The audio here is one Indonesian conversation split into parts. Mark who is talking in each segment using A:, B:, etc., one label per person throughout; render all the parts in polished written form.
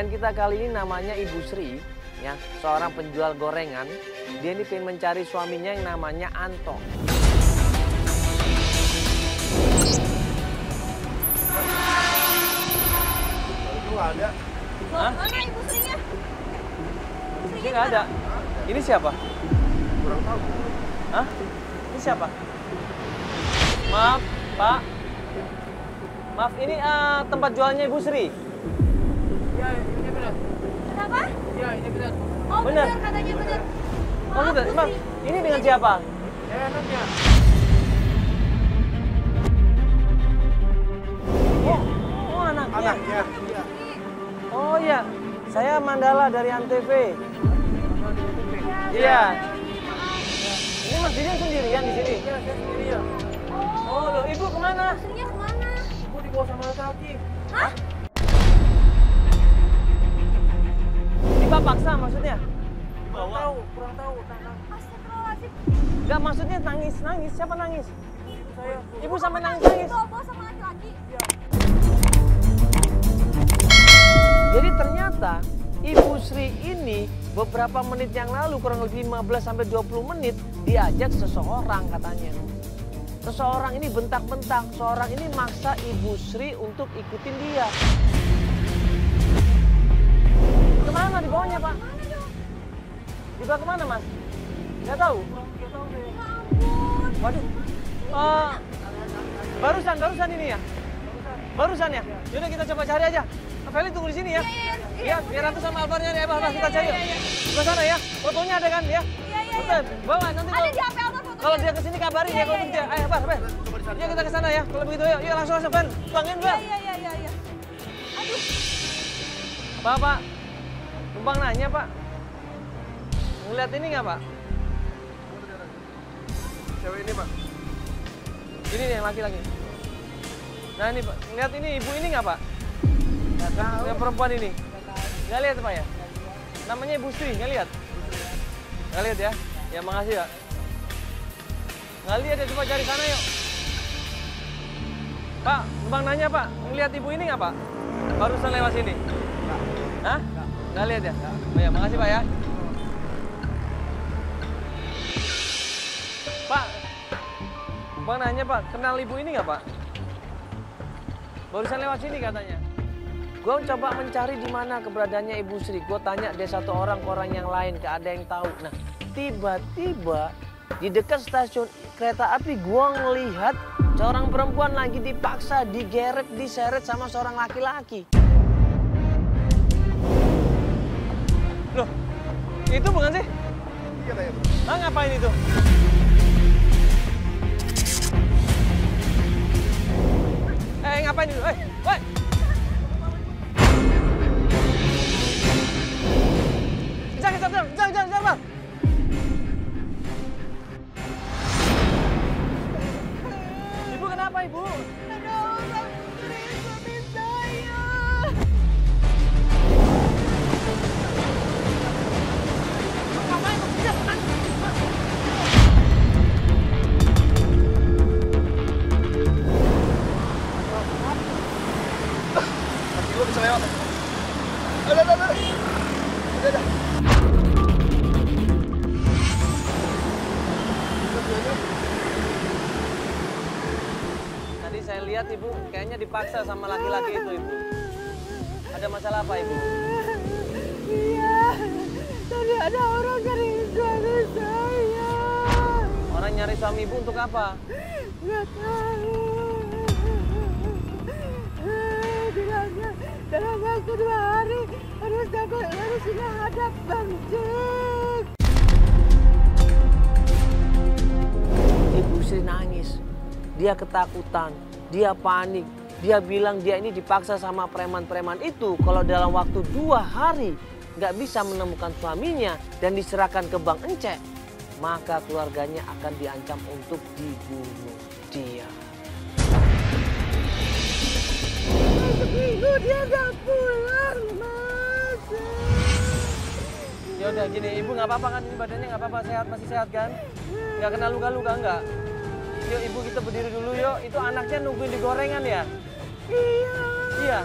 A: Klien kita kali ini namanya Ibu Sri, ya, seorang penjual gorengan. Dia ini pengen mencari suaminya yang namanya Anto.
B: Itu nggak ada.
A: Hah?
C: Mana Ibu Srinya?
A: Ini nggak ada. Ini siapa?
B: Kurang tahu.
A: Hah? Ini siapa? Maaf, Pak. Maaf, ini tempat jualnya Ibu Sri.
B: Iya, ini benar.
C: Kenapa?
B: Iya, ini benar.
C: Oh
A: Bener.
C: bener katanya bener.
A: Oh, bener. Emang ini dengan siapa?
B: Enaknya.
A: Oh, anaknya.
B: Anaknya. Iya.
A: Oh iya, saya Mandala dari Antv. Iya. Ini Mas Didin sendirian di sini.
B: Iya, saya sendiri ya.
A: Oh, loh, Ibu kemana?
C: Srinya kemana?
B: Ibu dibawa sama laki-laki.
C: Hah?
A: Dipaksa maksudnya?
B: Kurang tahu, kurang tahu.
C: Astagfirullahaladzim.
A: Enggak, maksudnya nangis. Siapa nangis?
B: Saya.
A: Ibu sampai nangis.
C: Bawa sama laki-laki.
A: Jadi ternyata Ibu Sri ini beberapa menit yang lalu, kurang lebih 15-20 menit, diajak seseorang katanya. Seseorang ini bentak-bentak, seorang ini maksa Ibu Sri untuk ikutin dia. Kemana dibawanya, Pak? Dibawa kemana, Mas? Nggak tahu? Waduh. Barusan ini ya? Barusan ya? Yaudah kita coba cari aja. Feli tunggu di sini ya. Iya, biar aku sama Alvarnya nih, kita cari yuk. Ke sana ya. Fotonya ada kan ya?
C: Iya.
A: Bawa nanti
C: Ada di HP Alvar fotonya.
A: kalau dia kesini kabarin ya kalau begitu ya. Ayo, Bar. Yuk kita ke sana ya. Kalau begitu yuk. Yuk langsung Ben. Tuangin, Ben.
C: Iya. Aduh.
A: Pak. Numpang nanya, Pak. Ngeliat ini nggak, Pak?
B: Cewek ini, Pak.
A: Ini nih yang laki-laki. Nah ini, Pak. Lihat ini ibu ini nggak, Pak?
B: Nggak tahu.
A: Yang perempuan ini. Nggak lihat, Pak ya? Namanya Ibu Sri, nggak lihat? Nggak lihat ya? Ya makasih ya. Nggak lihat ya, coba cari sana yuk. Pak, numpang nanya, Pak. Ngelihat ibu ini nggak, Pak? Barusan lewat sini. Hah? Nggak lihat ya? Oh ya, makasih, Pak ya. Pak, Bang nanya, Pak, kenal ibu ini nggak, Pak? Barusan lewat sini katanya. Gue coba mencari di mana keberadaannya Ibu Sri. Gue tanya dia satu orang ke orang yang lain, gak ada yang tahu. Nah, tiba-tiba di dekat stasiun kereta api gue ngelihat seorang perempuan lagi dipaksa, digeret, diseret sama seorang laki-laki. Loh, itu bukan sih?
B: Iya, kayak.
A: Nah, ngapain itu? Ngapain itu? Woi! Jangan, Bang! Ibu kenapa, Ibu?
C: Ada orang mencuri suami saya.
A: Ngapain?
B: Kaki gua bisa lewat. Ada.
A: Tadi saya lihat Ibu kayaknya dipaksa sama laki-laki itu, Ibu. Ada masalah apa, Ibu?
C: Iya. Tadi ada orang cari suami saya.
A: Orang nyari suami Ibu untuk apa?
C: Nggak tahu. Bilangnya dalam waktu 2 hari harus sudah ada Bang Jack.
A: Ibu Sri nangis. Dia ketakutan, dia panik. Dia bilang dia ini dipaksa sama preman-preman itu kalau dalam waktu 2 hari nggak bisa menemukan suaminya dan diserahkan ke Bang Encek, maka keluarganya akan diancam untuk dibunuh dia.
C: Seminggu dia nggak pulang, Mas.
A: Ya udah gini, Ibu nggak apa-apa kan? Ini badannya nggak apa-apa, sehat, masih sehat kan? Nggak kena luka-luka nggak? Yuk Ibu kita berdiri dulu yuk. Itu anaknya nungguin di gorengan ya?
C: Iya.
A: Iya.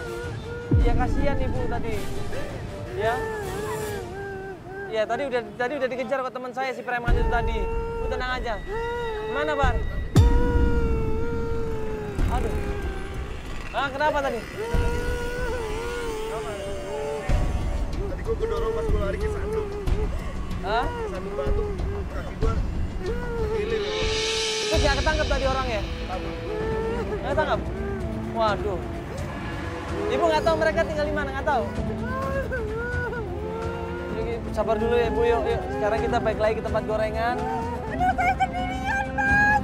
A: Ya kasihan ibu tadi. Ya. Ya tadi udah dikejar kok teman saya si preman itu tadi. Lu tenang aja. Mana Bar? Aduh. Ah kenapa tadi?
B: Tadi gue dorong pas gue lari ke sandung.
A: Hah?
B: Sandung batu. Kaki gue gilir.
A: Terus nggak ketangkep tadi orang ya? Nggak ketangkep? Waduh. Ibu nggak tahu mereka tinggal di mana, nggak tahu? Sabar dulu ya Bu, yuk. Sekarang kita balik lagi ke tempat gorengan.
C: Anak saya sendirian, Mas.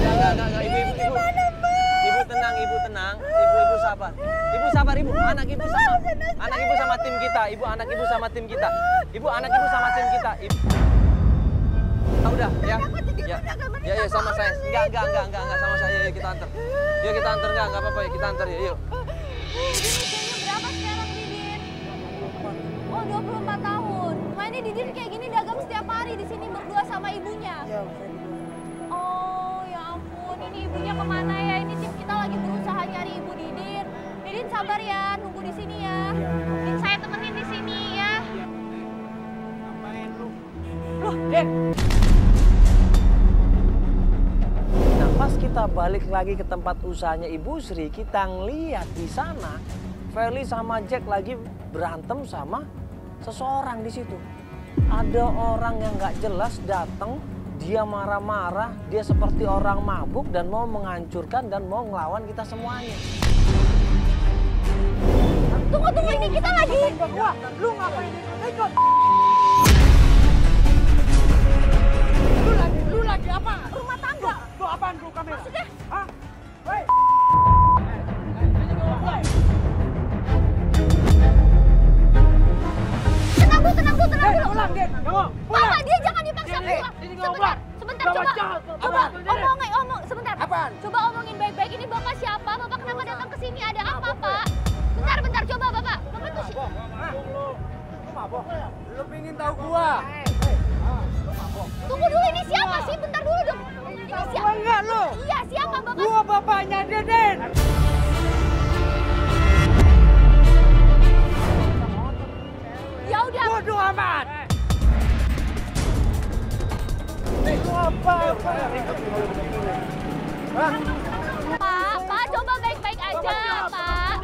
A: Enggak, Ibu. Ibu tenang. Ibu sabar. Ibu sabar, Ibu. Anak Ibu sama tim kita. Ibu anak Ibu sama tim kita. Ibu anak Ibu sama tim kita. Ah, udah ya. Ya, sama saya. Enggak sama saya. Yuk kita antar. Yuk kita antar, enggak apa-apa, yuk kita antar ya, yuk.
C: Usianya berapa sekarang, Didin? Oh, 24 tahun. Nah, ini Didin kayak gini dagang setiap hari di sini berdua sama ibunya.
D: Iya, saya di luar.
C: Oh, ya ampun. Ini ibunya kemana ya? Ini tim kita lagi berusaha nyari ibu Didin. Didin sabar ya, nunggu di sini ya. Didin saya temenin di sini ya.
D: Ngapain lu?
A: Loh, Den. Nah, pas kita balik lagi ke tempat usahanya Ibu Sri, kita ngeliat di sana Feli sama Jack lagi berantem sama seseorang di situ. Ada orang yang nggak jelas datang, dia marah-marah, dia seperti orang mabuk dan mau menghancurkan dan mau ngelawan kita semuanya.
C: Tunggu, ini kita lagi.
D: Wah, lu ngapain ikut? Lu lagi apa?
C: Rumah tangga.
D: Lu apaan lu kamera?
C: Maksudnya?
D: Hah? Hei.
C: Tenang dulu.
D: Pulang, Den.
C: Mama, dia jangan dipaksa pulang.
D: Ini
C: Sebentar, coba omong, sebentar.
D: Apaan?
C: Coba omongin baik-baik, ini Bapak siapa? Bapak kenapa datang ke sini? Ada apa, Pak? Bentar, coba Bapak. Bapak tuh
D: Lu mabok? Lu pingin tahu gua?
C: tunggu dulu, ini siapa sih? Bentar dulu dong. Ini siapa?
D: Gua enggak lu.
C: Iya, siapa Bapak?
D: Gua bapaknya Deden.
C: Ya udah.
D: Bodoh amat. Lu apa?
C: Pak, coba baik-baik aja, Pak.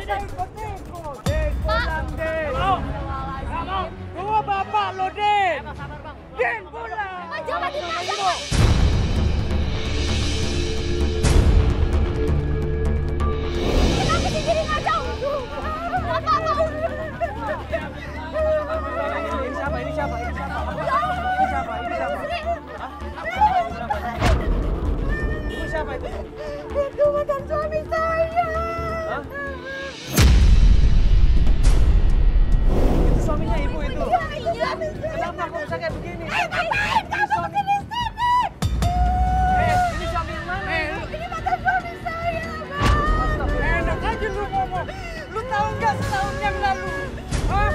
D: Gua bapak lo, Den. Den, pulang.
C: Pak, jangan dipaksa, Pak. Kenapa sih jadi ngacau? Bapak mau.
A: Ini siapa? Ibu siapa itu?
C: Itu mantan suami saya.
A: Hah? Itu suaminya ibu itu?
C: Iya.
A: Kenapa kok bisa kayak begini?
C: Ngapain kamu kesini sini?
A: Ini suami yang mana?
C: Ini mantan suami saya, Bang.
D: Enak aja lu ngomong. Lu tahu nggak setahun yang lalu? Hah?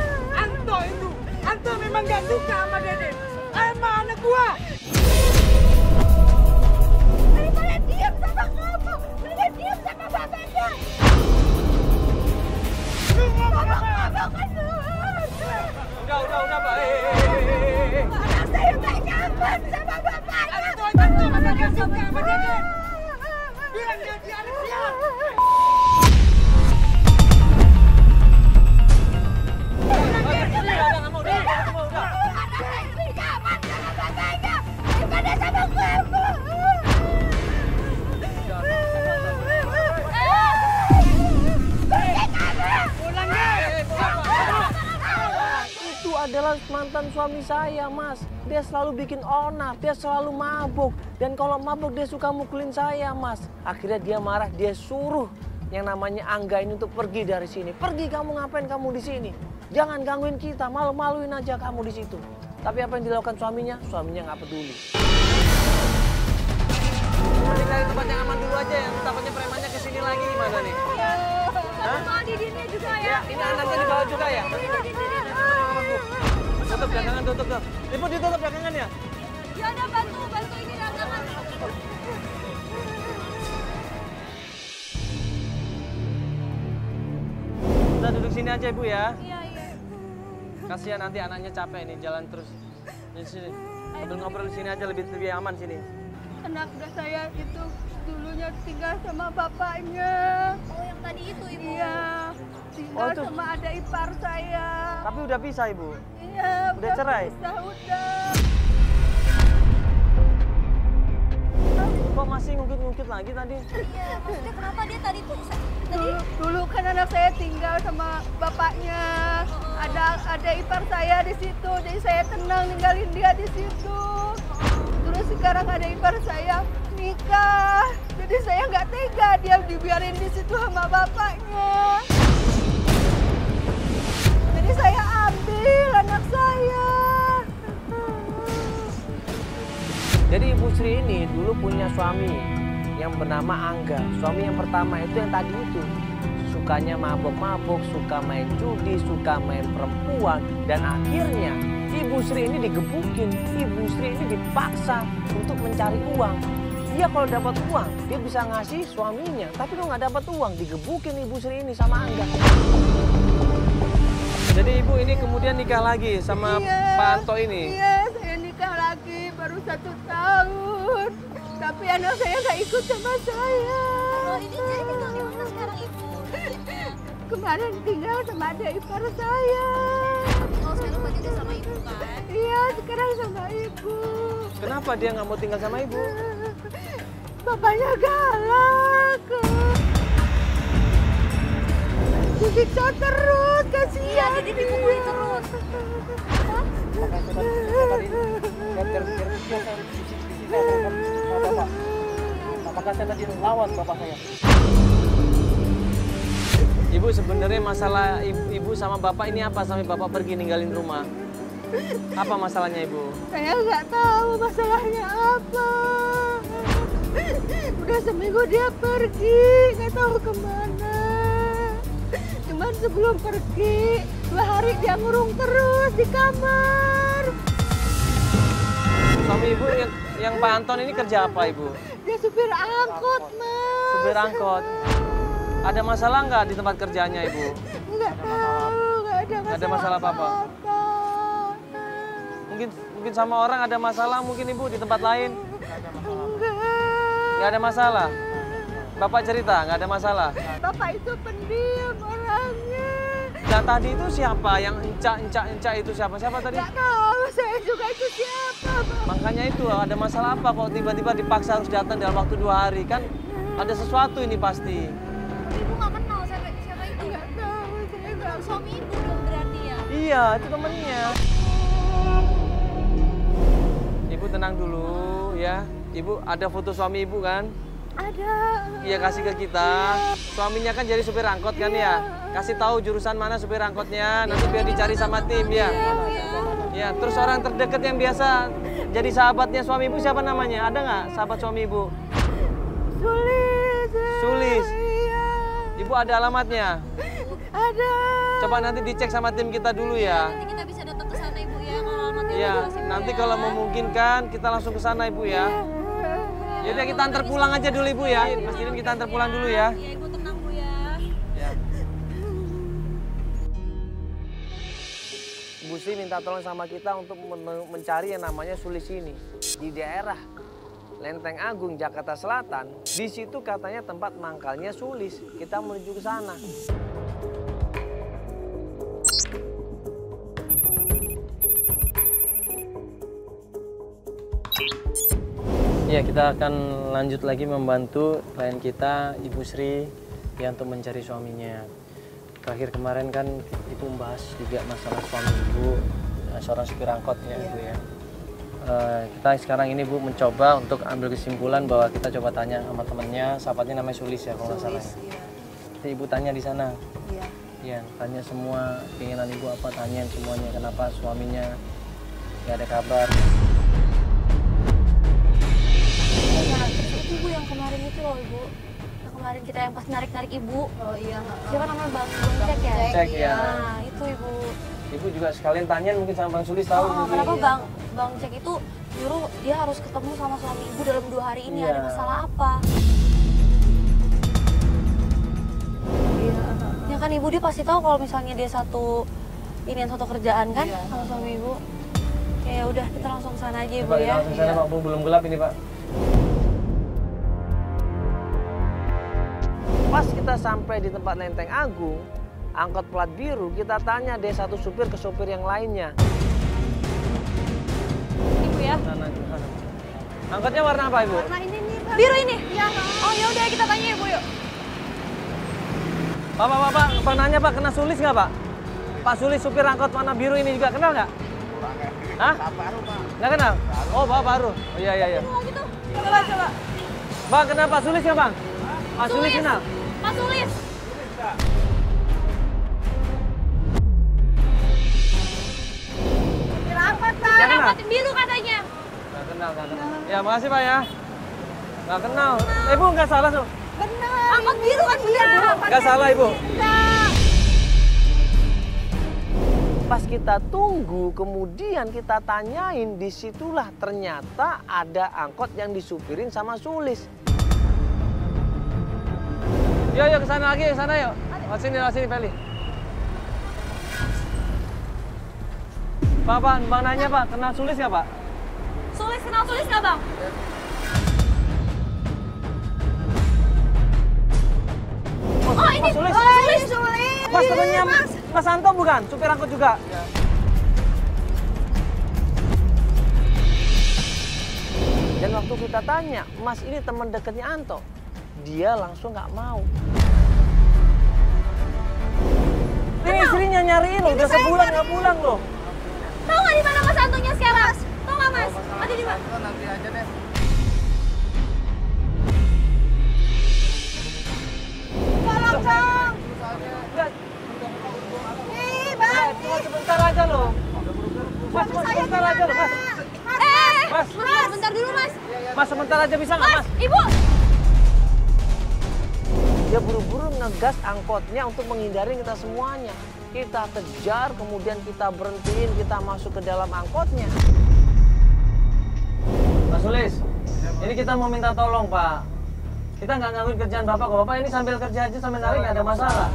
D: Anto memang gak suka sama Deden. Sama anak gua.
C: Daripada diam sama kamu, mendingan diam sama bapaknya.
D: Lu ngomong apa?
A: Udah, Pak.
C: Anak saya gak nyaman sama bapaknya.
D: Anto memang gak suka sama Deden. Bilang dia anak sial.
A: Itu adalah mantan suami saya, Mas. Dia selalu bikin onar, dia selalu mabuk. Dan kalau mabuk dia suka mukulin saya, Mas. Akhirnya dia marah, dia suruh yang namanya Angga ini untuk pergi dari sini. Pergi kamu, ngapain kamu di sini? Jangan gangguin kita, malu-maluin aja kamu di situ. Tapi apa yang dilakukan suaminya? Suaminya nggak peduli. Mending dari tempat yang aman dulu aja, yang takutnya premannya kesini lagi gimana nih?
C: Sama Didinnya juga ya.
A: Ya, ini anaknya dibawa juga ya? Tutup dagangan, tutup. Ibu ditutup dagangan ya?
C: Ya udah bantu ini dagangan.
A: sini aja Ibu ya.
C: Iya, iya.
A: Kasihan nanti anaknya capek nih jalan terus. Di sini. Ngobrol di sini aja lebih aman sini.
E: Anak saya itu dulunya tinggal sama bapaknya.
C: Oh, yang tadi itu Ibu.
E: Iya, tinggal
A: itu-
E: sama ada ipar saya.
A: Tapi udah pisah Ibu.
E: Iya,
A: Udah cerai?
E: Bisa, udah.
A: Kok masih ngungkit-ngungkit lagi tadi?
C: Iya, maksudnya kenapa dia tadi tuh
E: Dulu kan anak saya tinggal sama bapaknya. Ada ipar saya di situ, jadi saya tenang ninggalin dia di situ. Terus sekarang ada ipar saya nikah, jadi saya nggak tega dia dibiarin di situ sama bapaknya. Jadi saya ambil anak saya.
A: Jadi Ibu Sri ini dulu punya suami yang bernama Angga. Suami yang pertama itu yang tadi itu. Sukanya mabok-mabok, suka main judi, suka main perempuan. Dan akhirnya Ibu Sri ini digebukin. Ibu Sri ini dipaksa untuk mencari uang. Dia kalau dapat uang, dia bisa ngasih suaminya. Tapi kalau nggak dapat uang, digebukin Ibu Sri ini sama Angga. Jadi Ibu ini kemudian nikah lagi sama
E: Iya,
A: Pak Anto ini?
E: Iya, saya nikah lagi baru 1 tahun. Tapi anak saya nggak ikut sama saya.
C: Oh, ini jadi tinggal di mana sekarang Ibu?
E: Kemarin tinggal sama ada ipar saya.
C: Oh, sekarang berarti dia sama Ibu kan?
E: Iya, sekarang sama ibu.
A: Kenapa dia nggak mau tinggal sama Ibu?
E: Bapaknya galak. Disiksa terus, kasihan.
C: Iya, jadi dipukuli terus.
A: Apakah saya tadi lawan bapak saya? Ibu sebenarnya masalah ibu sama bapak ini apa sampai bapak pergi ninggalin rumah? Apa masalahnya Ibu?
E: Saya nggak tahu masalahnya apa. Udah seminggu dia pergi, nggak tahu kemana. Cuman sebelum pergi, 2 hari dia ngurung terus di kamar.
A: Suami Ibu yang Pak Anton ini kerja apa Ibu?
E: Dia supir angkot, Mas.
A: Supir angkot. Ada masalah nggak di tempat kerjanya Ibu?
E: Nggak tahu, nggak ada masalah
A: apa-apa. Mungkin sama orang ada masalah mungkin Ibu di tempat lain? Nggak ada masalah? Bapak cerita nggak ada masalah?
E: Bapak itu pendiam orangnya.
A: Dan tadi itu siapa? Yang encak itu siapa? Siapa tadi?
E: Nggak tahu saya juga itu siapa, Pak.
A: Makanya itu ada masalah apa kok tiba-tiba dipaksa harus datang dalam waktu 2 hari? Kan ada sesuatu ini pasti.
C: Ibu nggak kenal siapa itu?
E: Nggak tahu, saya nggak
C: Suami Ibu dong berarti ya?
A: Iya, itu temennya. Ibu tenang dulu ya. Ibu ada foto suami Ibu kan?
E: ada.
A: Iya, kasih ke kita. Suaminya kan jadi supir angkot kan ya? Kasih tahu jurusan mana supir angkotnya, nanti biar dicari sama tim ya. Ya, terus orang terdekat yang biasa jadi sahabatnya suami Ibu siapa namanya? Ada nggak sahabat suami Ibu?
E: Sulis.
A: Sulis.
E: Iya.
A: Ibu ada alamatnya?
E: Ada.
A: Coba nanti dicek sama tim kita dulu ya.
C: Nanti kita bisa datang ke sana Ibu ya kalau alamatnya
A: Iya,
C: dijelasin, Bu,
A: nanti
C: ya.
A: kalau memungkinkan kita langsung ke sana Ibu ya. Yaudah kita antar pulang aja dulu Ibu ya. Mas Didin kita antar pulang dulu ya.
C: Iya Ibu tenang Bu ya.
A: Ya. Bu Sri minta tolong sama kita untuk mencari yang namanya Sulis ini di daerah Lenteng Agung, Jakarta Selatan. Di situ katanya tempat mangkalnya Sulis. Kita menuju ke sana. Ya, kita akan lanjut lagi membantu klien kita, Ibu Sri, ya, untuk mencari suaminya. Terakhir kemarin kan Ibu membahas juga masalah suami Ibu, seorang supir angkot ya, Ibu ya. Kita sekarang ini Bu mencoba untuk ambil kesimpulan bahwa kita coba tanya sama temennya, sahabatnya namanya Sulis ya kalau nggak salah. Jadi Ibu tanya di sana.
E: Iya.
A: Ya, tanya semua keinginan Ibu apa, tanyain semuanya kenapa suaminya nggak ada kabar.
C: Itu Bu yang kemarin itu loh Ibu. Yang kemarin kita yang pas narik-narik Ibu.
E: Oh iya.
C: Siapa namanya Bang Cek ya?
A: Cek ya.
C: Nah itu Ibu.
A: Ibu juga sekalian tanyain mungkin sama Bang Sulis tahu.
C: Oh,
A: mungkin.
C: kenapa Bang Cek itu nyuruh dia harus ketemu sama suami Ibu dalam 2 hari ini,
A: Iya.
C: ada masalah apa?
E: Iya.
C: Ya kan ibu dia pasti tahu kalau misalnya dia satu kerjaan kan sama suami ibu. Ya udah kita langsung ke sana aja ibu
A: Pak,
C: ya.
A: langsung sana Pak, belum gelap ini Pak. Pas kita sampai di tempat Lenteng Agung, angkot plat biru, kita tanya deh satu supir ke supir yang lainnya.
C: Ibu ya.
A: Angkotnya warna apa Ibu?
E: Warna ini nih, Pak.
C: Biru ini?
E: Iya, Pak.
C: Oh ya udah kita tanya ibu yuk.
A: Pak nanya Pak, kena Sulis nggak Pak? Pak Sulis supir angkot warna biru ini juga kenal nggak? Hah?
B: Baru, Pak.
A: Nggak kenal? Oh Pak baru. Oh iya.
C: Lagi tuh. Coba.
A: Bang kenal Pak Sulis nggak Bang? Pak Sulis kenal?
C: Pak Sulis.
E: Supir angkot, Pak.
A: Nggak kenal?
C: Angkot biru katanya.
A: Nggak kenal. Ya makasih Pak ya. Nggak kenal. Ibu nggak salah tuh.
E: Bener.
C: Angkot biru kan bener bu.
A: Nggak salah Ibu.
E: Enggak.
A: Pas kita tunggu, kemudian kita tanyain, disitulah ternyata ada angkot yang disupirin sama Sulis. Yuk ke sana lagi, ke sana yuk. Lewat sini Peli. Pak, Bang nanya Pak, kenal Sulis nggak Pak?
C: Sulis kenal Sulis nggak bang? Oh ini
A: Sulis.
C: Sulis.
A: Mas temennya Mas Anto bukan? Supir angkot juga? Dan waktu kita tanya, Mas ini teman dekatnya Anto. Dia langsung nggak mau. Ini istrinya nyariin loh, udah sebulan nggak pulang loh.
C: Tahu nggak di mana Mas Antonya sekarang? Tahu nggak Mas? Ada di mana?
B: Nanti aja deh.
E: Tolong dong.
A: Enggak,
E: Ih, Bang.
A: cuma sebentar aja loh. Mas, cuma sebentar aja loh, Mas. Mas.
C: Bentar dulu Mas.
A: Mas, sebentar aja bisa nggak, Mas?
C: Ibu.
A: Dia buru-buru ngegas angkotnya untuk menghindari kita semuanya. Kita kejar, kemudian kita berhentiin, kita masuk ke dalam angkotnya. Mas Sulis, ini kita mau minta tolong, Pak. Kita nggak ngangguin kerjaan Bapak kok. Bapak ini sambil kerja aja, sambil narik nggak ada masalah.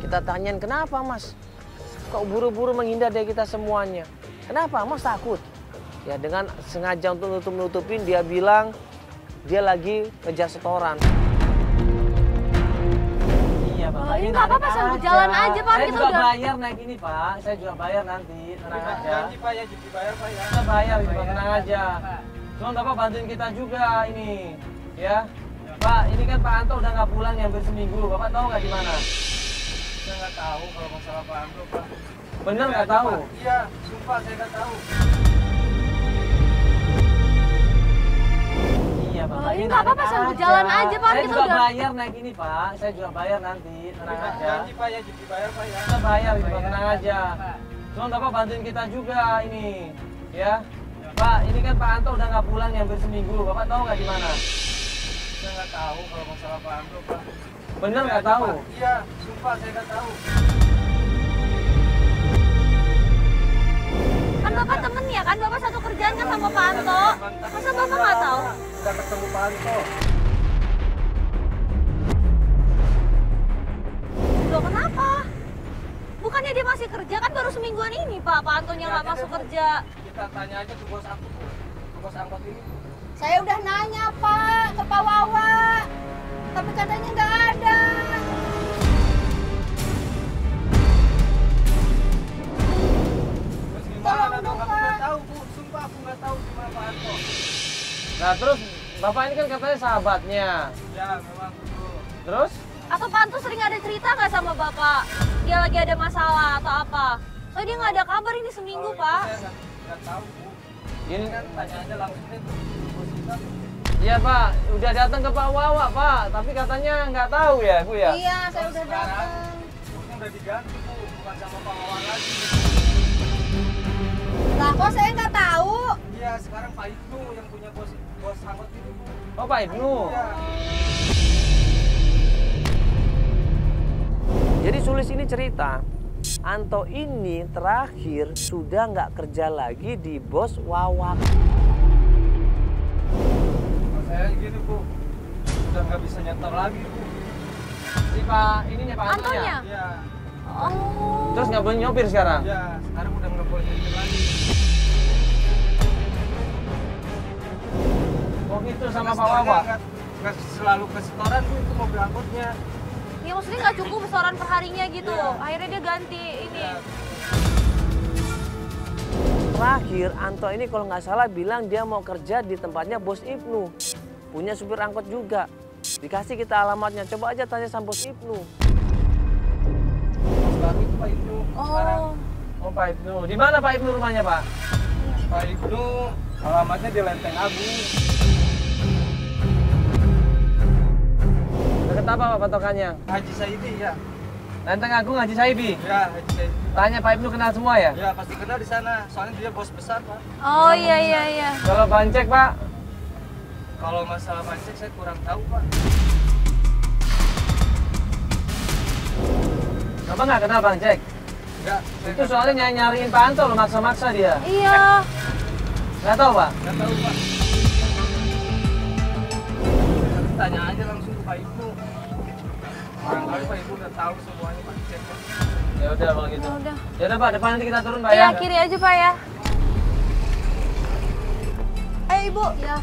A: Kita tanyain, kenapa Mas? Kok buru-buru menghindar dari kita semuanya? Kenapa? Mas takut? Ya dengan sengaja untuk nutup-nutupin, dia bilang dia lagi kerja setoran. Iya Pak.
C: Oh, ini nggak apa-apa, sambil jalan aja, Pak.
A: Saya
C: Kita
A: juga
C: udah-
A: bayar naik ini Pak. Saya juga bayar nanti, tenang aja.
B: Janji Pak ya, janji bayar Pak ya.
A: Kita bayar ini Pak, tenang aja. Cuma Bapak bantuin kita juga ini, ya. Pak, ini kan Pak Anto udah nggak pulang ya, hampir seminggu. Bapak tahu nggak di mana?
B: Saya nggak tahu kalau masalah Pak Anto Pak.
A: Bener nggak tahu?
B: Iya, sumpah saya nggak tahu.
A: Iya Pak.
C: Oh, ini nggak apa-apa, sambil jalan aja, Pak.
A: Saya
C: Kita
A: juga
C: udah-
A: bayar naik ini Pak. Saya juga bayar nanti, tenang aja.
B: Janji Pak ya, janji bayar Pak ya.
A: Kita bayar ini Pak, tenang aja. Cuma Bapak bantuin kita juga ini, ya. Pak, ini kan Pak Anto udah nggak pulang ya, hampir seminggu. Bapak tahu nggak di mana?
B: Saya nggak tahu kalau masalah Pak Anto Pak.
A: Bener nggak tahu?
B: Iya, sumpah saya nggak tahu.
C: Kan Bapak temen ya kan? Bapak satu kerjaan kan sama Pak Anto. Masa Bapak nggak tahu?
B: Udah ketemu Pak Anto.
C: Loh kenapa? Bukannya dia masih kerja kan baru semingguan ini Pak Antonya nggak masuk kerja.
B: Kita tanya aja ke bos angkot. Ke bos angkot ini.
E: Saya udah nanya, Pak, ke Pak Wawa. Tapi katanya nggak ada.
B: Terus gimana dong? Aku nggak tahu Bu, sumpah aku nggak tahu gimana Pak Anto.
A: Nah terus Bapak ini kan katanya sahabatnya.
B: Ya memang betul.
A: Terus?
C: Atau Pak Anto sering ada cerita nggak sama Bapak? Dia lagi ada masalah atau apa? Soalnya dia nggak ada kabar ini seminggu Pak.
B: Saya nggak tahu Bu.
A: Ini
B: Kan tanya aja langsung deh ke bos kita.
A: Iya Pak, udah datang ke Pak Wawa Pak, tapi katanya nggak tahu ya Bu ya?
E: Iya, saya udah
B: Sekarang
E: datang.
B: bosnya udah diganti Bu, bukan sama Pak Wawan lagi.
E: Lah, kok saya nggak tahu?
B: Iya, sekarang Pak Ibnu yang punya bos angkot itu Bu.
A: Oh Pak Ibnu.
B: Iya.
A: Jadi Sulis ini cerita, Anto ini terakhir sudah nggak kerja lagi di bos Wawa.
B: Saya gini Bu, udah nggak bisa nyetor lagi.
A: Si Pak ininya Pak
C: Antonya?
A: Antonya.
B: Iya.
C: Oh.
A: Terus nggak boleh nyopir sekarang?
B: Iya, sekarang udah nggak boleh nyetir lagi.
A: Oh gitu sama Pak
B: Setornya
A: Wawa.
B: nggak selalu ke setoran tuh itu mobil angkotnya.
C: Ya maksudnya nggak cukup setoran perharinya gitu.
B: Iya.
C: Akhirnya dia ganti ini.
B: Iya.
A: Terakhir Anto ini kalau nggak salah bilang dia mau kerja di tempatnya Bos Ibnu. Punya supir angkot juga. Dikasih kita alamatnya. Coba aja tanya sama Bos Ibnu.
B: Mas baru itu Pak Ibnu. Sekarang
C: Oh.
A: Oh Pak Ibnu. Di mana Pak Ibnu rumahnya Pak?
B: Pak Ibnu alamatnya di Lenteng Agung.
A: Deket apa Pak patokannya?
B: Haji Saidi ya.
A: Lenteng Agung Haji Saibi.
B: Ya, Haji Saidi.
A: Tanya Pak Ibnu kenal semua ya?
B: Ya, pasti kenal di sana. Soalnya dia bos besar, Pak.
C: Oh iya iya iya.
A: Kalau Bancek Pak?
B: Kalau masalah pancek saya kurang tahu, Pak.
A: Bapak nggak kenal Bancek?
B: Enggak,
A: Itu soalnya nyariin Pak Anto loh, maksa-maksa dia.
C: Iya.
A: Nggak tahu Pak?
B: nggak tahu, Pak. Tanya aja langsung ke Pak Ibnu. Barangkali Pak Ibnu udah tahu semuanya pancek, Pak.
A: Ya udah kalau gitu.
C: Ya udah.
A: Ya udah Pak, depan nanti kita turun Pak
C: Iya,
A: ya.
C: kiri aja Pak ya.
E: Ayo Ibu. Ya.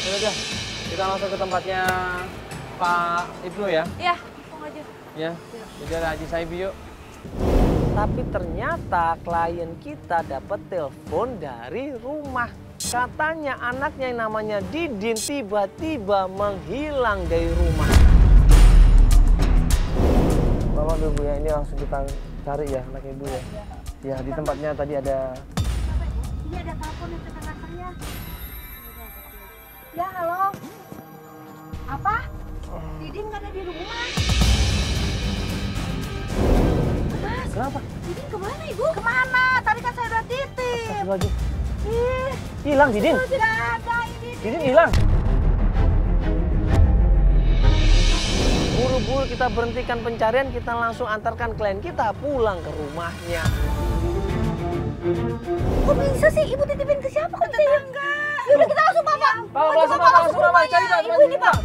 A: Ya udah, kita langsung ke tempatnya Pak Ibnu ya.
C: Iya, langsung aja.
A: Ya, jadi ada Haji Saibi yuk. Tapi ternyata klien kita dapat telepon dari rumah. Katanya anaknya yang namanya Didin tiba-tiba menghilang dari rumah. Bapak Ibu ya, ini langsung kita cari ya anak Ibu ya. Ya, di tempatnya tadi ada.
E: Iya ada telepon yang tetangga saya. Ya halo. Apa? Didin nggak ada di rumah. Mas,
A: Kenapa?
E: Didin kemana Ibu? Kemana? Tadi kan saya udah titip.
A: Astagfirullahaladzim.
E: Ih,
A: Hilang Didin.
E: tidak ada ini.
A: Didin hilang. Buru-buru kita berhentikan pencarian, kita langsung antarkan klien kita pulang ke rumahnya.
E: Kok bisa sih Ibu titipin ke siapa? Kok tetangga? Yaudah kita langsung Pak.
A: Pak, langsung Pak, cari Pak,
E: Ibu ini Pak.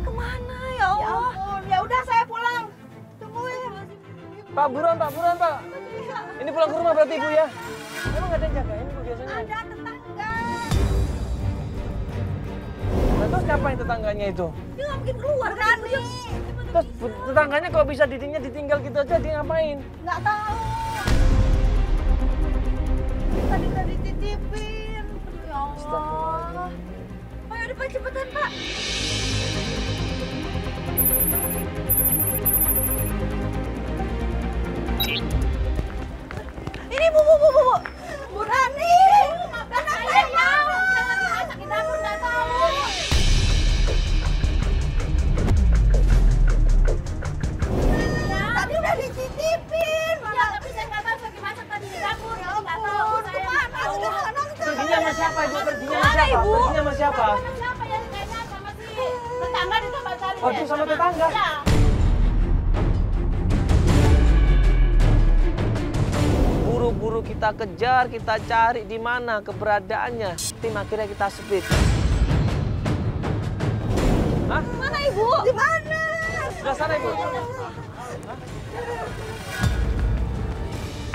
C: Kemana ya Allah?
E: Ya ampun, ya udah saya pulang. Tungguin.
A: Pak, buruan Pak. Ini pulang ke rumah berarti Ibu ya? Emang nggak ada yang jagain Bu biasanya?
E: Ada tetangga.
A: Nah, terus ngapain tetangganya itu?
E: Dia nggak mungkin keluar kan?
A: Terus tetangganya kok bisa Didinnya ditinggal gitu aja, dia ngapain?
E: Nggak tahu. Tadi udah dititipin. Ya Allah. Ayo depan cepetan Pak. Ini Bu. Bu Rani. Anak saya mau. Sakit dapur nggak tahu. Tadi udah dititipin. Ya, tapi saya nggak tahu lagi masak tadi di dapur. Ya nggak tahu. Saya nggak tahu.
A: Perginya sama siapa Ibu? Perginya sama siapa?
E: Siapa yang kayaknya sama si tetangga di tempat tadi.
A: Oh, itu sama tetangga?
E: Ya.
A: Buru-buru kita kejar, kita cari di mana keberadaannya. Tim akhirnya kita speed. Hah?
E: Mana Ibu? Di mana?
A: Sebelah sana Ibu.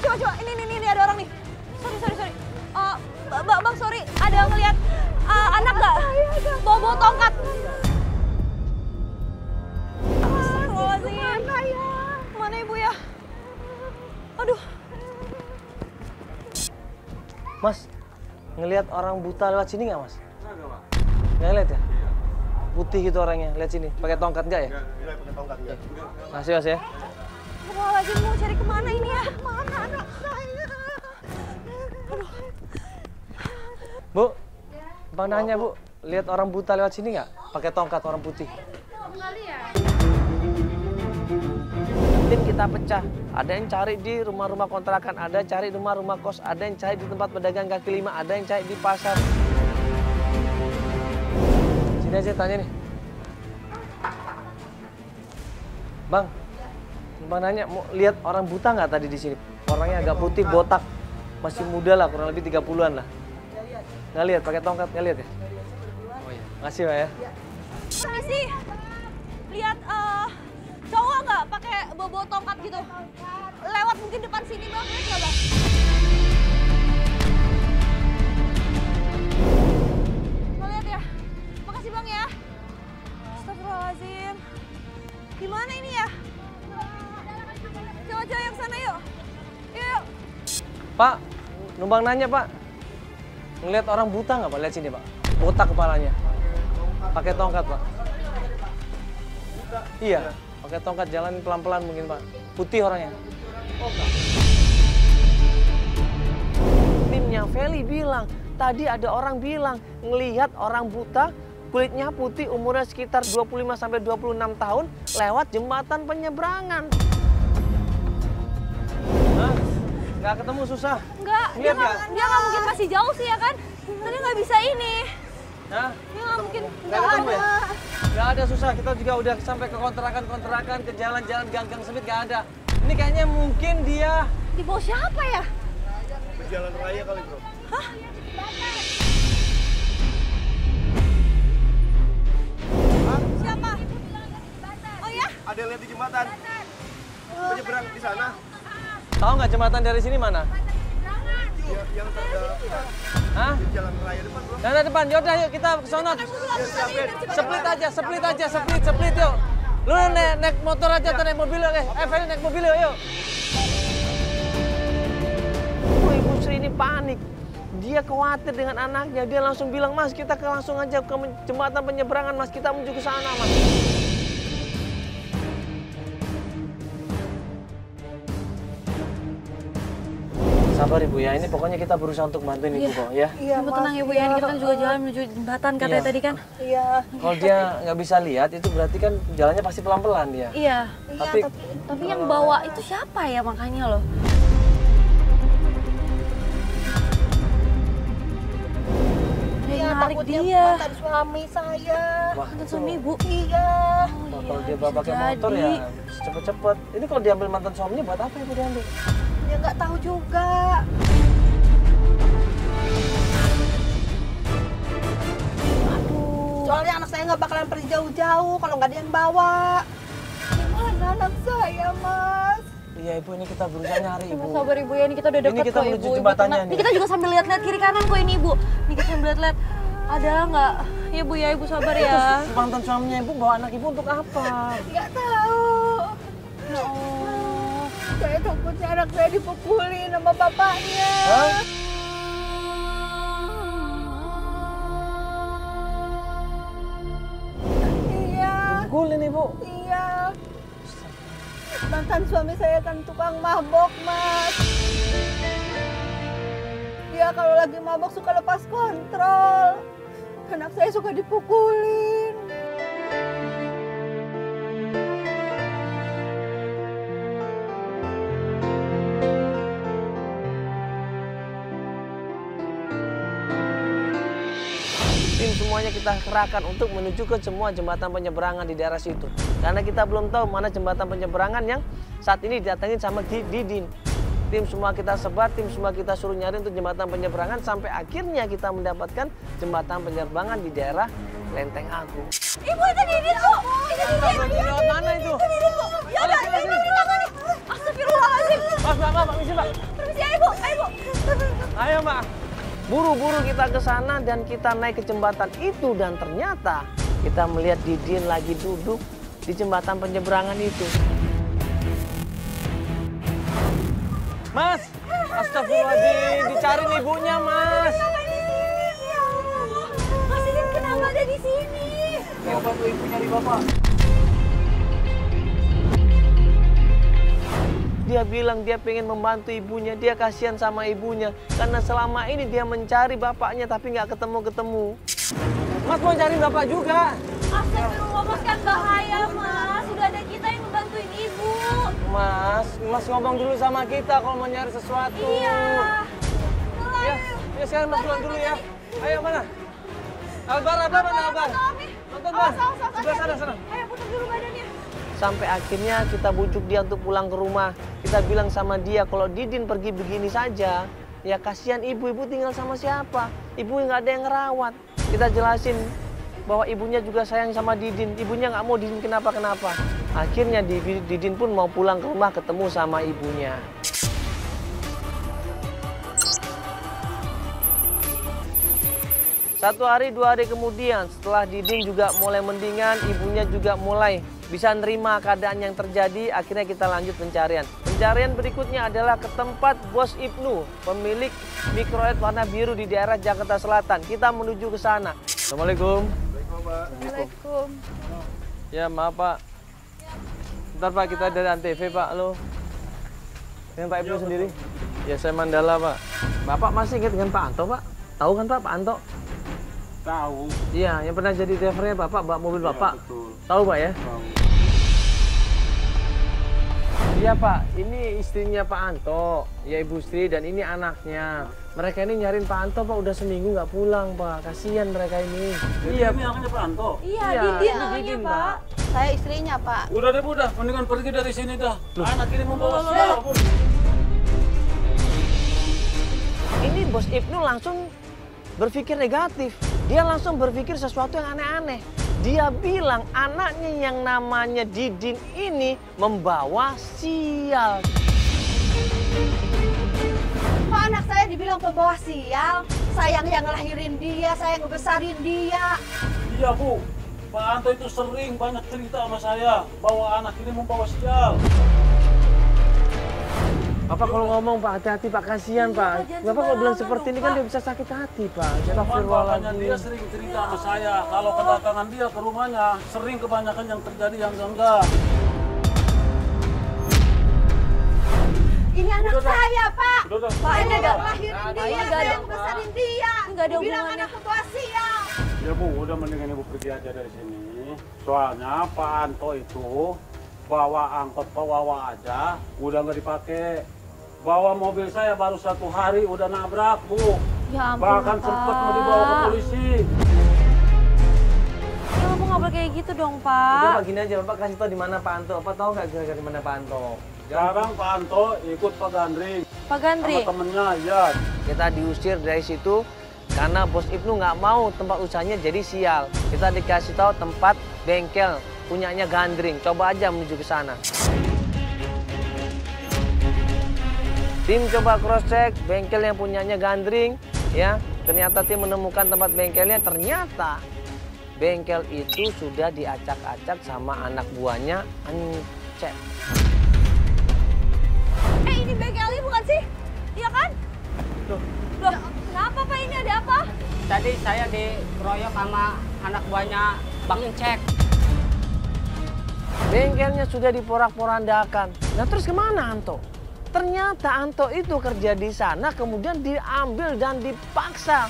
C: Coba, ini ada orang nih. Sorry. Bang, sorry. Ada ngelihat anak nggak? Bawa tongkat. Astagfirullahaladzim. Mana Ibu ya? Aduh.
A: Mas, ngelihat orang buta lewat sini nggak Mas? Nggak ngeliat ya? Putih gitu orangnya, lihat sini. Pakai tongkat nggak ya?
B: Enggak, pakai tongkat enggak.
A: Makasih Mas ya.
C: Astagfirullahaladzim, mau cari kemana ini ya? Mana anak saya?
A: Bu, Bang nanya Bu, lihat orang buta lewat sini nggak? Pakai tongkat orang putih. Tim kita pecah. Ada yang cari di rumah-rumah kontrakan, ada yang cari di rumah-rumah kos, ada yang cari di tempat pedagang kaki lima, ada yang cari di pasar. Sini aja tanya nih. Bang nanya mau lihat orang buta nggak tadi di sini? Orangnya agak putih, botak. Masih muda lah, kurang lebih 30-an lah. Nggak lihat, pakai tongkat, nggak lihat ya? Oh iya, makasih Pak ya.
C: Permisi, lihat cowok nggak pakai bawa tongkat gitu? Lewat mungkin depan sini bang, lihat nggak bang? Mau lihat ya? Makasih bang ya. Astagfirullahaladzim. Gimana ini ya? Coba-coba yang sana yuk. Yuk.
A: Pak, numpang nanya Pak. Ngelihat orang buta nggak Pak? Lihat sini Pak. Botak kepalanya. Pakai tongkat Pak. Iya, pakai tongkat, jalan pelan-pelan mungkin Pak. Putih orangnya. Timnya Feli bilang, tadi ada orang bilang ngelihat orang buta, kulitnya putih, umurnya sekitar 25 sampai 26 tahun lewat jembatan penyeberangan. Hah? Nggak ketemu susah?
C: Enggak, dia nggak mungkin masih jauh sih ya kan? Tadi nggak bisa ini.
A: Hah?
C: Dia nggak mungkin.
A: Nggak ketemu ya? Nggak ada susah, kita juga udah sampai ke kontrakan-kontrakan, ke jalan-jalan gang-gang sempit, nggak ada. Ini kayaknya mungkin dia...
C: Di bawah siapa ya?
F: Jalan raya kali bro.
C: Hah? Siapa? Oh ya?
F: Ada yang lihat di jembatan. Penyeberang di sana.
A: Tahu nggak jembatan dari sini mana?
F: Yang
A: Hah?
F: di jalan raya depan bro.
A: Jalan depan, yaudah yuk kita ke sono. Split yuk. Lu naik motor aja atau naik mobil yuk. Feli naik mobil yuk. Oh, Ibu Sri ini panik. Dia khawatir dengan anaknya. Dia langsung bilang, Mas kita langsung aja ke jembatan penyeberangan Mas. Kita menuju ke sana Mas. Sabar Ibu ya, ini pokoknya kita berusaha untuk bantuin Ibu kok ya.
E: Iya,
C: Ibu tenang Ibu ya, ini kita kan juga jalan menuju jembatan katanya
A: Iya.
C: tadi kan.
E: Iya.
A: Kalau dia nggak bisa lihat, itu berarti kan jalannya pasti pelan-pelan dia.
C: Iya.
A: Tapi
C: Tapi yang bawa itu siapa ya makanya loh?
E: Iya,
C: Yang narik
E: takutnya
C: dia.
E: mantan suami saya.
A: wah,
C: Mantan
A: itu.
C: suami Ibu.
E: Iya.
A: Wah, kalau dia
C: bisa
A: pakai motor
C: jadi.
A: ya cepet-cepet. Ini kalau diambil mantan suaminya buat apa Ibu diambil?
E: Ya nggak tahu juga.
C: Aduh.
E: Soalnya anak saya nggak bakalan pergi jauh-jauh kalau nggak ada yang bawa. Gimana anak saya, Mas?
A: Iya Ibu, ini kita berusaha nyari
C: Ibu
A: Ibu.
C: sabar Ibu ya, ini kita udah
A: Ini
C: deket
A: kita
C: kok
A: menuju
C: Ibu. Ibu
A: jembatannya
C: tenang.
A: nih.
C: Ini kita juga sambil lihat-lihat kiri kanan kok ini Ibu. Ini kita sambil lihat-lihat. Ada nggak? Ya Bu ya, Ibu sabar ya.
A: Mantan suaminya Ibu bawa anak Ibu untuk apa?
E: Nggak tahu.
C: Ya Allah.
E: Saya takutnya anak saya dipukulin sama bapaknya.
A: Hah?
E: Iya.
A: Pukulin Ibu.
E: Iya. Mantan suami saya kan tukang mabok, Mas. Dia kalau lagi mabok suka lepas kontrol. Anak saya suka dipukulin.
A: Tim semuanya kita kerahkan untuk menuju ke semua jembatan penyeberangan di daerah situ. Karena kita belum tahu mana jembatan penyeberangan yang saat ini didatengin sama Didin. Tim semua kita sebar, tim semua kita suruh nyari untuk jembatan penyeberangan sampai akhirnya kita mendapatkan jembatan penyeberangan di daerah Lenteng Agung.
C: Ibu itu Didin Bu. Itu Didin.
A: Berarti lewat mana itu?
C: Itu Didin Bu. Ya udah, ini tangannya. Astagfirullahaladzim.
A: Pak, permisi Pak.
C: Permisi ya Ibu, ayo Ibu.
A: Ayo Pak. Buru-buru kita ke sana dan kita naik ke jembatan itu dan ternyata kita melihat Didin lagi duduk di jembatan penyeberangan itu. Mas, astagfirullahaladzim, dicari ibunya Mas.
C: Mas Didin kenapa ada di sini?
A: Yang bantu ibu nyari bapak. Dia bilang dia pengen membantu ibunya, dia kasihan sama ibunya. Karena selama ini dia mencari bapaknya tapi nggak ketemu-ketemu. Mas mau cari bapak juga.
C: Astagfirullah Mas, kan bahaya Mas. Sudah ada kita yang membantuin Ibu.
A: Mas ngomong dulu sama kita kalau mau nyari sesuatu.
C: Iya.
A: Ya sekarang Mas pulang dulu ya. Ayo mana? Albar mana Albar? Nonton Bang. Sebelah sana.
C: Ayo putar dulu badannya.
A: Sampai akhirnya kita bujuk dia untuk pulang ke rumah. Kita bilang sama dia kalau Didin pergi begini saja, Ya kasihan ibu tinggal sama siapa? Ibu nggak ada yang ngerawat. Kita jelasin bahwa ibunya juga sayang sama Didin. Ibunya nggak mau Didin kenapa-kenapa. Akhirnya Didin pun mau pulang ke rumah ketemu sama ibunya. Satu hari, 2 hari kemudian, setelah Didin juga mulai mendingan, ibunya juga mulai bisa nerima keadaan yang terjadi, akhirnya kita lanjut pencarian. Pencarian berikutnya adalah ke tempat Bos Ibnu, pemilik mikrolet warna biru di daerah Jakarta Selatan. Kita menuju ke sana. Assalamualaikum.
E: Assalamualaikum.
A: Ya maaf Pak. Bentar Pak, kita dari Antv Pak. Halo. Dengan Pak Ibnu sendiri? Ya saya Mandala Pak. Bapak masih ingat dengan Pak Anto Pak? Tahu kan Pak Anto?
G: Tahu.
A: Iya, yang pernah jadi drivernya Bapak, bawa mobil Bapak.
G: Betul.
A: Tahu Pak ya?
G: Tahu.
A: Iya Pak, ini istrinya Pak Anto, ya Ibu Sri, dan ini anaknya. Mereka ini nyariin Pak Anto Pak, udah seminggu nggak pulang Pak, kasihan mereka ini.
G: Iya, ini anaknya Pak Anto.
C: Iya,
A: Iya,
C: Didin
A: ini
C: namanya,
A: Didin,
C: Pak.
E: Saya istrinya, Pak.
G: Udah deh, udah. Mendingan pergi dari sini dah. Anak ini membawa sial.
A: Ini Bos Ibnu langsung berpikir negatif. Dia langsung berpikir sesuatu yang aneh-aneh. Dia bilang anaknya yang namanya Didin ini membawa sial.
E: Kok anak saya dibilang pembawa sial? Saya yang ngelahirin dia, saya yang ngebesarin dia.
G: Iya, Bu. Pak Anto itu sering banyak cerita sama saya bahwa anak ini membawa sial.
A: Bapak kalau ngomong Pak, hati-hati Pak, kasihan Pak. Bapak kalau bilang seperti ini kan dia bisa sakit hati Pak.
G: Cuman bapaknya
A: Astagfirullahaladzim.
G: dia sering cerita sama saya kalau kedatangan dia ke rumahnya sering kebanyakan yang terjadi yang enggak.
E: Ini anak
G: Udah,
E: saya, Pak.
G: Udah.
E: Pak, ini
C: Udah.
E: yang ngelahirin dia,
C: Ini nggak
E: saya
C: ada-
E: yang ngebesarin dia.
C: nggak ada
E: Bilang
C: hubungannya.
E: anak pembawa sial.
G: Ya Bu, udah mendingan Ibu pergi aja dari sini. Soalnya Pak Anto itu bawa angkot Wawa aja udah nggak dipakai. Bawa mobil saya baru 1 hari udah nabrak, Bu.
C: Ya ampun,
G: Bahkan
C: Pak.
G: sempat mau dibawa ke polisi.
C: Ya Bapak nggak boleh kayak gitu dong,
A: Udah
C: Pak.
A: Pak, gini aja Bapak kasih tahu di mana Pak Anto. Bapak tahu nggak kira-kira di mana Pak Anto?
G: Sekarang Pak Anto ikut Pak Gandring
C: Pak Gandri.
G: sama temennya, ya.
A: Kita diusir dari situ karena Bos Ibnu nggak mau tempat usahanya jadi sial. Kita dikasih tahu tempat bengkel punyanya Gandring. Coba aja menuju ke sana. Tim coba cross check bengkel yang punyanya Gandring, ya. Ternyata tim menemukan tempat bengkelnya. Ternyata bengkel itu sudah diacak-acak sama anak buahnya Encek.
C: Ini bengkel ini bukan sih? Iya kan?
A: Loh.
C: Loh, kenapa Pak ini ada apa?
H: Tadi saya dikeroyok sama anak buahnya Bang Encek.
A: Bengkelnya sudah diporak-porandakan. Nah terus kemana Anto? Ternyata Anto itu kerja di sana kemudian diambil dan dipaksa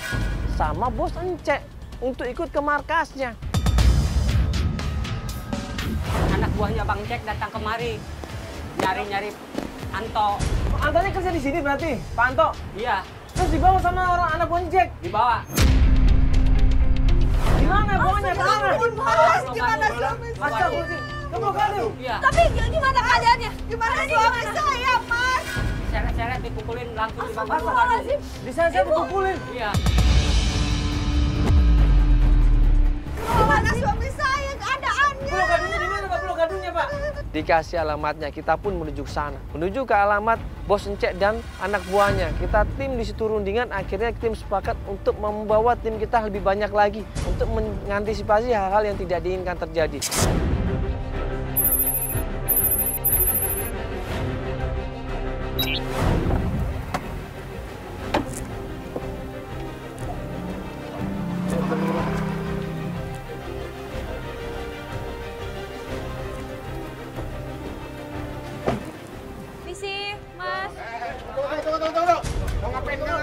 A: sama Bos Encek untuk ikut ke markasnya.
H: Anak buahnya Bang Encek datang kemari nyari-nyari Anto.
A: Antonya kerja di sini berarti, Pak Anto?
H: Iya,
A: Terus dibawa sama orang anak Bos Encek?
H: dibawa.
A: Gimana bawanya? Kemana?
E: Mas, gimana suami saya?
A: Astagfirullahaladzim. Kamu kado?
H: Iya,
C: Tapi gimana keadaannya?
E: Gimana suami saya, Mas?
H: seret-seret dipukulin langsung dibawa.
C: Astagfirullahaladzim.
A: Di sana saya dipukulin.
H: Iya.
E: Gimana suami saya keadaannya?
A: Pulau gadunya di mana Pak? Pulau gadunya Pak? Dikasih alamatnya, kita pun menuju ke sana. Menuju ke alamat Bos Encek dan anak buahnya. Kita tim di situ rundingan, akhirnya tim sepakat untuk membawa tim kita lebih banyak lagi. Untuk mengantisipasi hal-hal yang tidak diinginkan terjadi.
C: Misi, Mas.
F: Tunggu. Mau ngapain kau?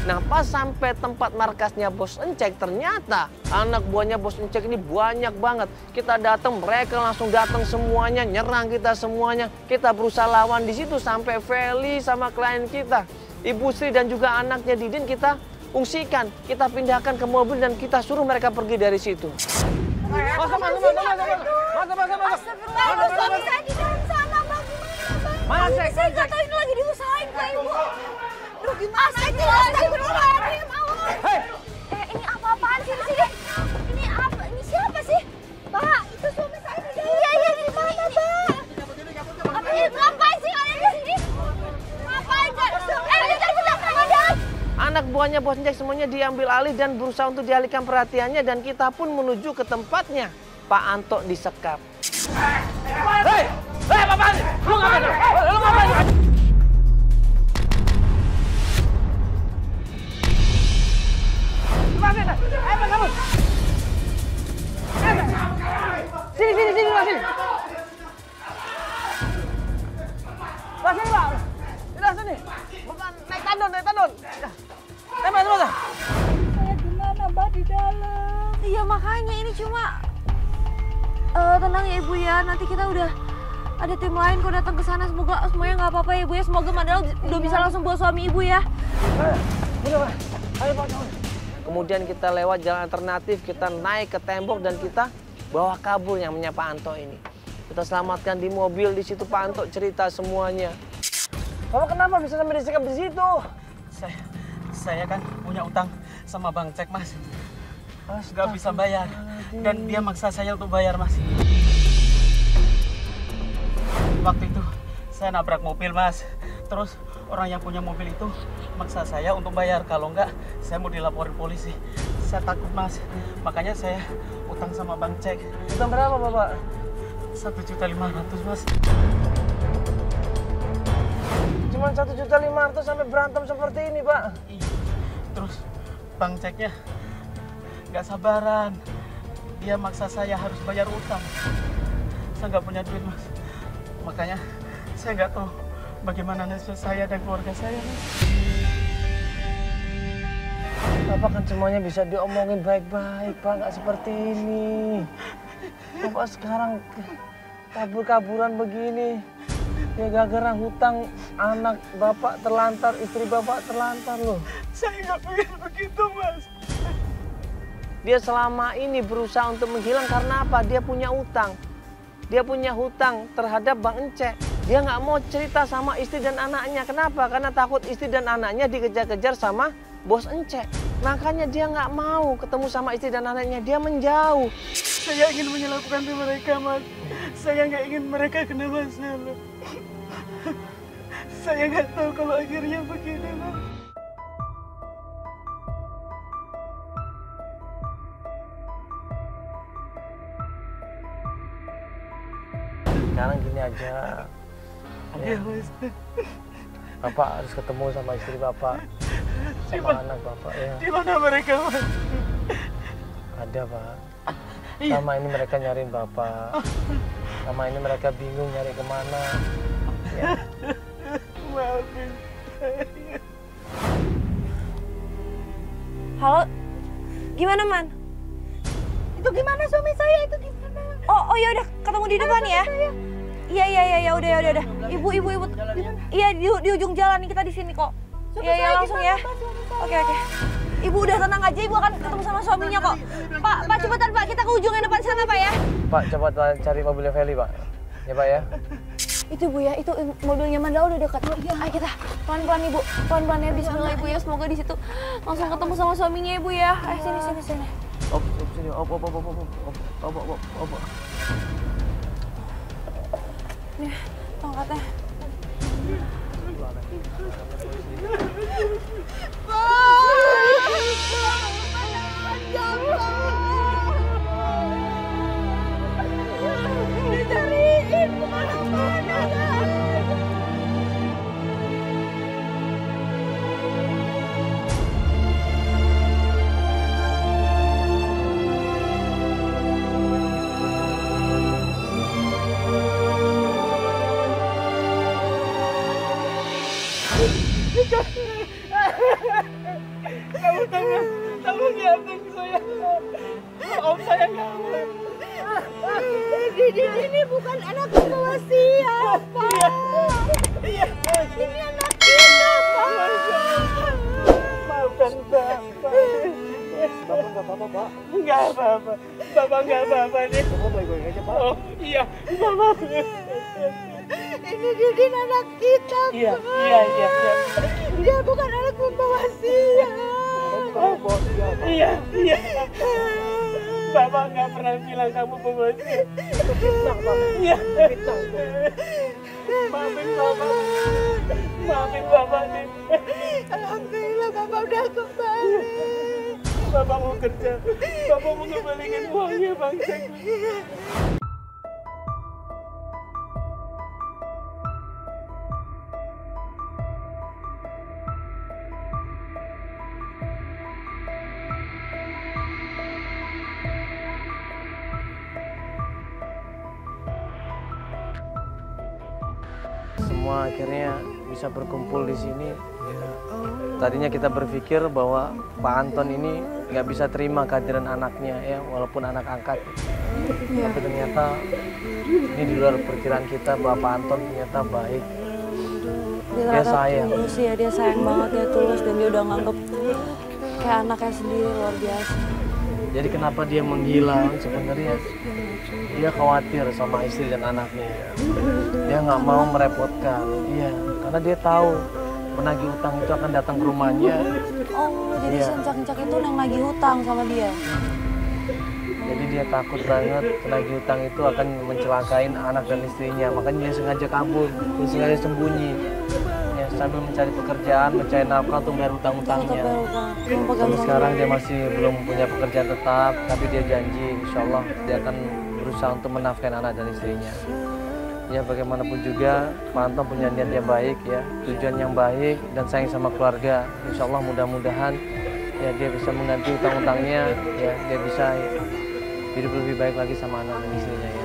A: Nah pas sampai tempat markasnya Bos Encek, ternyata anak buahnya Bos Encek ini banyak banget. Kita datang, mereka langsung datang semuanya, nyerang kita semuanya. Kita berusaha lawan di situ sampai Feli sama klien kita, Ibu Sri dan juga anaknya Didin, kita ungsikan, kita pindahkan ke mobil dan kita suruh mereka pergi dari situ.
C: Suami saya di dalam sana, Bang. Gimana, Bang? Saya nggak tahu ini lagi diusahain ke Ibu. Aduh, gimana? Astagfirullahaladzim, awas. Ini apa-apaan sih di sini? Ini apa? Ini siapa sih? Pak, itu suami saya di dalam. Iya, di mana, Pak? Ngapain sih kalian di sini? Ngapain, Kak? Bentar,
A: Anak buahnya Bos Jack semuanya diambil alih dan berusaha untuk dialihkan perhatiannya dan kita pun menuju ke tempatnya. Pak Anto disekap. Hei, apaan? Lu ngapain? Lu ngapain? Sini, Mas. Mas, sini, Pak. Udah sini. Bukan naik tandon. Mas.
E: Saya gimana, Mbak, di dalam?
C: Iya, makanya ini cuma... tenang ya, Ibu ya. Nanti kita udah ada tim lain kok datang ke sana. Semoga semuanya nggak apa-apa ya, Ibu ya. Semoga Mandala udah bisa langsung bawa suami Ibu ya.
A: Ayo, Pak. Kemudian kita lewat jalan alternatif, kita naik ke tembok dan kita bawa kabur yang punya Pak Anto ini. Kita selamatkan di mobil, di situ Pak Anto cerita semuanya. Bapak kenapa bisa sampai disekap di situ?
B: Saya kan punya utang sama Bang Cek, Mas. Nggak bisa bayar. Dan dia maksa saya untuk bayar, Mas. Waktu itu saya nabrak mobil, Mas. Terus orang yang punya mobil itu maksa saya untuk bayar. Kalau enggak, saya mau dilaporin polisi. Saya takut, Mas. Makanya saya utang sama Bang Cek.
A: Utang berapa, Bapak?
B: 1.500.000, Mas.
A: Cuma 1.500.000 sampai berantem seperti ini, Pak.
B: Iya. Terus Bang Ceknya nggak sabaran. Dia maksa saya harus bayar utang. Saya nggak punya duit, Mas. Makanya saya nggak tahu bagaimana nasib saya dan keluarga saya, Mas.
A: Bapak kan semuanya bisa diomongin baik-baik, Pak. Nggak seperti ini. Bapak sekarang kabur-kaburan begini. Ya gara-gara hutang, anak Bapak terlantar, istri Bapak terlantar loh.
B: Saya nggak pengen begitu, Mas.
A: Dia selama ini berusaha untuk menghilang karena apa? Dia punya utang. Dia punya hutang terhadap Bang Encek. Dia nggak mau cerita sama istri dan anaknya. Kenapa? Karena takut istri dan anaknya dikejar-kejar sama Bos Encek. Makanya dia nggak mau ketemu sama istri dan anaknya. Dia menjauh.
B: Saya ingin menyelamatkan mereka, Mas. Saya nggak ingin mereka kena masalah. Saya nggak tahu kalau akhirnya begini, Mas.
A: Sekarang gini aja.
B: Iya, Mas.
A: Bapak harus ketemu sama istri Bapak. Sama anak Bapak ya.
B: Di mana mereka, Mas?
A: Ada, Pak. Selama ini mereka nyariin Bapak. Selama ini mereka bingung nyari kemana. Ya.
B: Maafin saya.
C: Halo? Gimana, Man?
E: Itu gimana suami saya? Itu gimana?
C: Oh ya udah ketemu di depan ya. Iya, udah. Ibu. Iya di ujung jalan nih, kita di sini kok. Iya langsung ya. Oke. Ibu udah tenang aja, Ibu akan ketemu sama suaminya kok. Pak cepetan Pak, kita ke ujung yang depan sana Pak ya.
A: Pak, cepat cari mobilnya Feli, Pak. Ya, Pak ya.
C: Itu Bu ya, itu mobilnya Mandala udah dekat. Ayo kita pelan-pelan Ibu, pelan-pelan ya. Bismillah Ibu ya, semoga di situ langsung ketemu sama suaminya Ibu ya. Ayo sini.
A: Sini. Op.
C: Nih, tongkatnya.
E: Dicariin kemana-mana.
B: Tolong ya, Bang, saya. Om saya nggak mau.
E: Ini bukan anak kewasiat, Pak.
B: Iya.
E: Ini anak kita, Pak.
B: Maafkan, Bang. apa-apa, Pak? Enggak apa-apa. Bapak enggak apa-apa nih.
F: Bapak baik-baik aja, Pak.
B: Oh, iya, Bapak.
E: Ini Didin anak kita,
B: Iya,
E: Pak.
B: iya.
E: Dia bukan anak pembawa sial.
F: Bapak,
B: Iya. Bapak nggak pernah bilang kamu pembawa sial.
F: fitnah, Pak.
B: Iya.
F: Fitnah itu.
B: Maafin Bapak nih.
E: Alhamdulillah Bapak udah kembali.
B: Bapak mau kerja. Bapak mau ngembalikan uangnya, Bang Cek.
A: Semua akhirnya bisa berkumpul di sini. Tadinya kita berpikir bahwa Pak Anton ini nggak bisa terima kehadiran anaknya ya, walaupun anak angkat. Tapi ternyata ini di luar perkiraan kita bahwa Pak Anton ternyata baik. Dia sayang.
C: Tulus ya, dia sayang banget, dia tulus dan dia udah nganggep kayak anaknya sendiri, luar biasa.
A: Jadi kenapa dia menghilang sebenarnya? Dia khawatir sama istri dan anaknya. Dia nggak mau merepotkan. Iya, karena dia tahu menagih utang itu akan datang ke rumahnya.
C: Oh, jadi
A: Iya.
C: Sencak-Encak itu yang nagih hutang sama dia.
A: Jadi dia takut banget penagih utang itu akan mencelakain anak dan istrinya. Makanya dia sengaja kabur, dia sengaja sembunyi. Ya, sambil mencari pekerjaan, mencari nafkah untuk bayar utang-utangnya. Sampai sekarang dia masih belum punya pekerjaan tetap, tapi dia janji insya Allah dia akan berusaha untuk menafkahi anak dan istrinya. Ya bagaimanapun juga Pak Anton punya niat yang baik ya, tujuan yang baik dan sayang sama keluarga. Insya Allah mudah-mudahan ya dia bisa mengganti utang-utangnya, ya dia bisa hidup lebih baik lagi sama anak dan istrinya ya.